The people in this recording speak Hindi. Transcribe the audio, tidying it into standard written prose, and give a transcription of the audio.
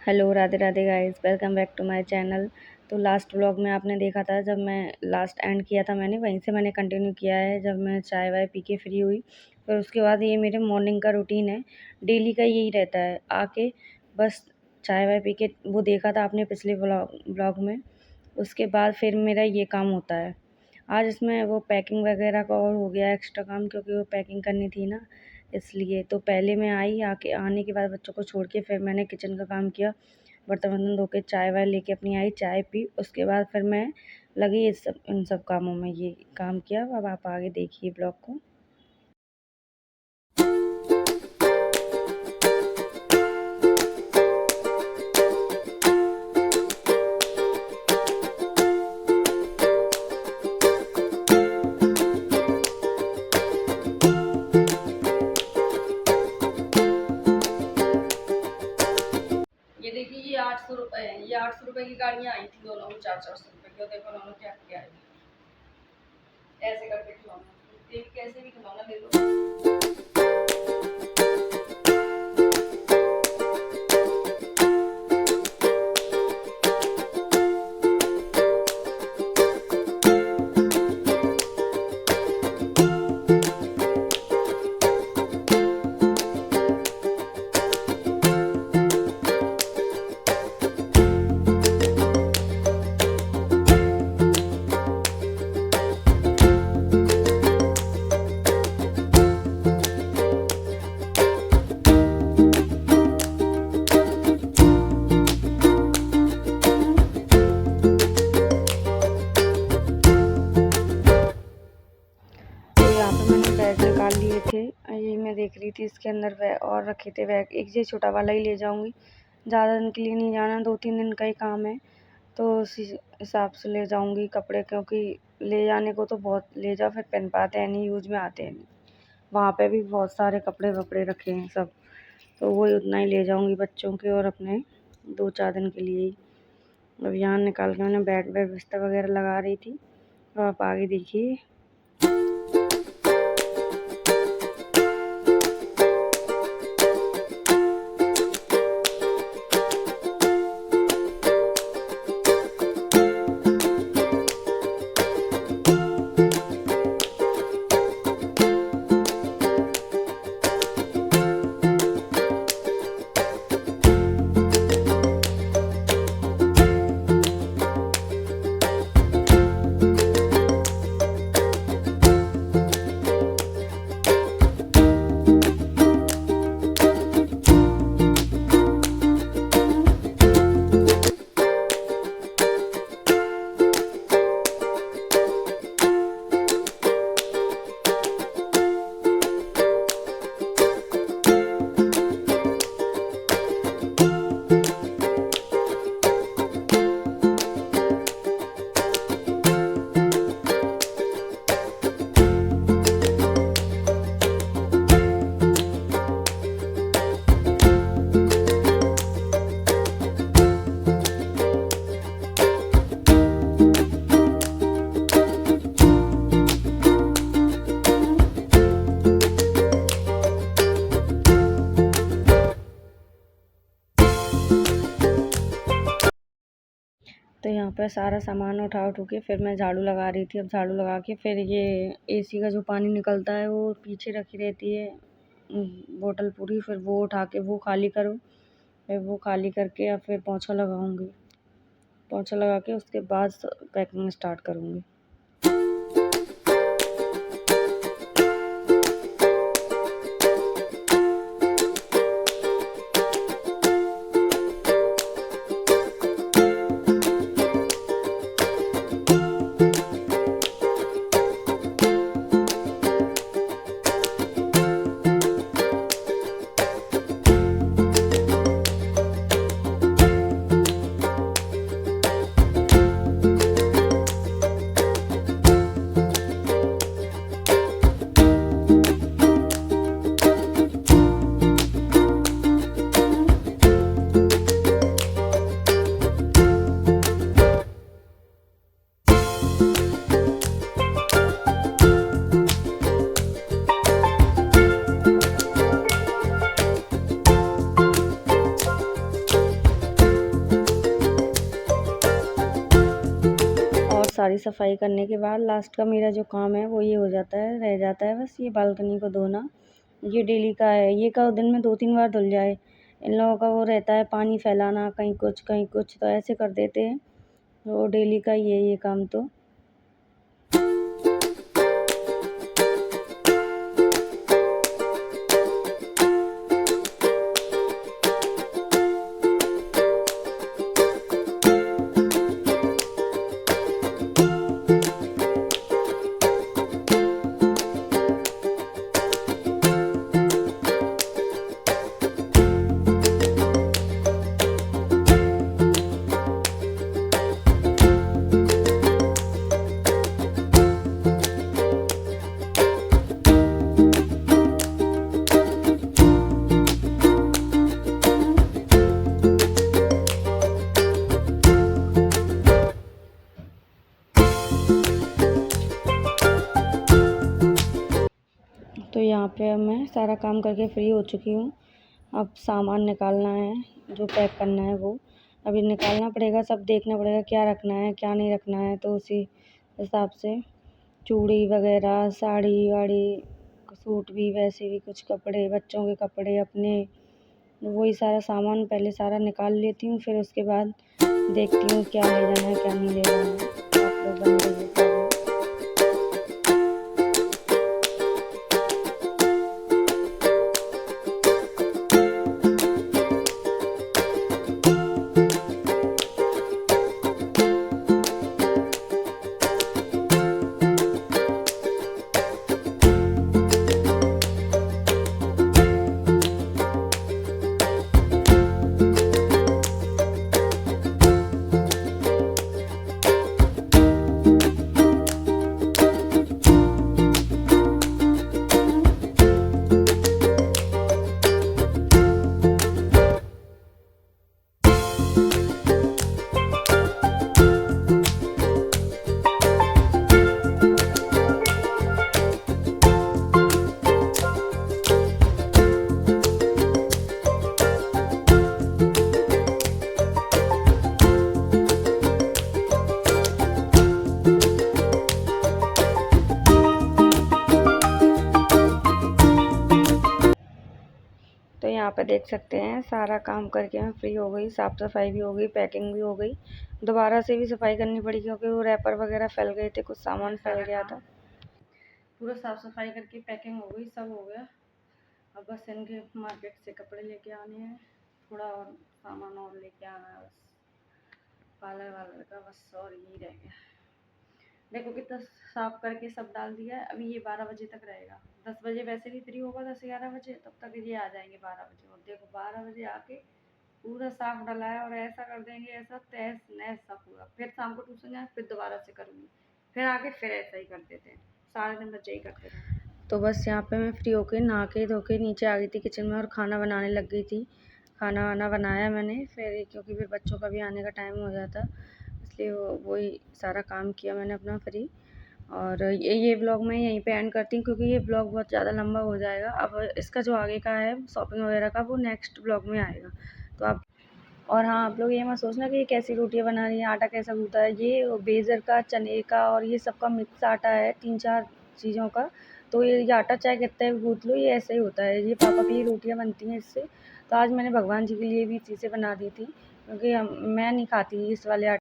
Hello, Radhe Radhe guys, welcome back to my channel. तो लास्ट व्लॉग में आपने देखा था, जब मैं लास्ट एंड किया था मैंने वहीं से मैंने कंटिन्यू किया है। जब मैं चाय वाय पी के फ्री हुई, फिर उसके बाद ये मेरे मॉर्निंग का रूटीन है। डेली का यही रहता है, आके बस चाय वाय पी के वो देखा था आपने पिछले व्लॉग में। उसके बाद फिर मेरा ये काम होता है। आज इसमें वो पैकिंग वगैरह का और हो गया एक्स्ट्रा काम, क्योंकि वो पैकिंग करनी थी ना, इसलिए। तो पहले मैं आई, आके आने के बाद बच्चों को छोड़ के फिर मैंने किचन का काम किया, बर्तन वर्तन धो के चाय वाय लेके अपनी आई, चाय पी। उसके बाद फिर मैं लगी इन सब कामों में, ये काम किया। अब आप आगे देखिए ब्लॉग को। ये देखिए, ये 800 रुपये है। ये 800 रुपये की गाड़ियाँ आई थी दोनों में, 400 रुपये की। और देखो उन्होंने क्या किया है, ऐसे करके खिलौना, कैसे भी खिलौना ले लो। यहाँ पे मैंने बैग निकाल लिए थे, यही मैं देख रही थी। इसके अंदर बैग और रखे थे बैग, एक ये छोटा वाला ही ले जाऊंगी, ज़्यादा दिन के लिए नहीं जाना, 2-3 दिन का ही काम है। तो उसी हिसाब से ले जाऊंगी कपड़े, क्योंकि ले जाने को तो बहुत ले जाओ, फिर पहन पाते हैं नहीं, यूज में आते हैं नहीं। वहाँ पे भी बहुत सारे कपड़े वपड़े रखे हैं सब, तो वही उतना ही ले जाऊंगी बच्चों के और अपने 2-4 दिन के लिए ही। अब यहाँ निकाल के मैंने बेड वेड बिस्तर वगैरह लगा रही थी। अब आप आगे देखिए। तो यहाँ पर सारा सामान उठा उठू के फिर मैं झाड़ू लगा रही थी। अब झाड़ू लगा के फिर ये एसी का जो पानी निकलता है वो पीछे रखी रहती है बोतल पूरी, फिर वो उठा के वो खाली करूँ, फिर वो खाली करके अब फिर पोंछा लगाऊंगी। पोंछा लगा के उसके बाद पैकिंग स्टार्ट करूँगी। सारी सफाई करने के बाद लास्ट का मेरा जो काम है वो ये हो जाता है, रह जाता है बस ये बालकनी को धोना। ये डेली का है, ये का दिन में 2-3 बार धुल जाए। इन लोगों का वो रहता है पानी फैलाना, कहीं कुछ, तो ऐसे कर देते हैं। तो डेली का ही है ये काम तो। तो यहाँ पे अब मैं सारा काम करके फ्री हो चुकी हूँ। अब सामान निकालना है, जो पैक करना है वो अभी निकालना पड़ेगा। सब देखना पड़ेगा क्या रखना है क्या नहीं रखना है, तो उसी हिसाब से चूड़ी वगैरह, साड़ी वाड़ी, सूट भी, वैसे भी कुछ कपड़े, बच्चों के कपड़े अपने, वही सारा सामान पहले सारा निकाल लेती हूँ। फिर उसके बाद देखती हूँ क्या ले जाना है क्या नहीं ले जाना है। आप लोग बने रहिए साथ में। तो यहाँ पे देख सकते हैं सारा काम करके मैं फ्री हो गई। साफ़ सफाई भी हो गई, पैकिंग भी हो गई। दोबारा से भी सफाई करनी पड़ी क्योंकि वो रैपर वगैरह फैल गए थे, कुछ सामान फैल गया था। पूरा साफ़ सफाई करके पैकिंग हो गई, सब हो गया। अब बस इनके मार्केट से कपड़े लेके आने हैं, थोड़ा और सामान और लेके आना है बस, पार्लर वालर का बस, और यही रह गया। देखो कितना साफ करके सब डाल दिया है। अभी ये 12 बजे तक रहेगा। 10 बजे वैसे भी फ्री होगा, 10-11 बजे, तब तक ये आ जाएंगे 12 बजे। और देखो 12 बजे आके पूरा साफ डला है और ऐसा कर देंगे, ऐसा तहस नहस सा पूरा। फिर शाम को ट्यूशन जाए, फिर दोबारा से करूँगी, फिर आके फिर ऐसा ही कर देते हैं। सारे दिन बच्चे ही करते हैं। तो बस यहाँ पे मैं फ्री होके नहा के धो के नीचे आ गई थी किचन में और खाना बनाने लग गई थी। खाना वाना बनाया मैंने फिर, क्योंकि फिर बच्चों का भी आने का टाइम हो जाता, इसलिए वही सारा काम किया मैंने अपना फ्री। और ये ब्लॉग मैं यहीं पे एंड करती हूँ क्योंकि ये ब्लॉग बहुत ज़्यादा लंबा हो जाएगा। अब इसका जो आगे का है शॉपिंग वगैरह का, वो नेक्स्ट ब्लॉग में आएगा। तो आप, और हाँ, आप लोग ये मत सोचना कि ये कैसी रोटियाँ बना रही हैं, आटा कैसा गूँथा है। ये बेज़र का, चने का और ये सबका मिक्स आटा है, 3-4 चीज़ों का। तो ये आटा चाहे कितना भी गूँथ लो, ये ऐसे ही होता है। ये पापा के लिए रोटियाँ बनती हैं इससे। तो आज मैंने भगवान जी के लिए भी इसी से बना दी थी क्योंकि मैं नहीं खाती इस वाले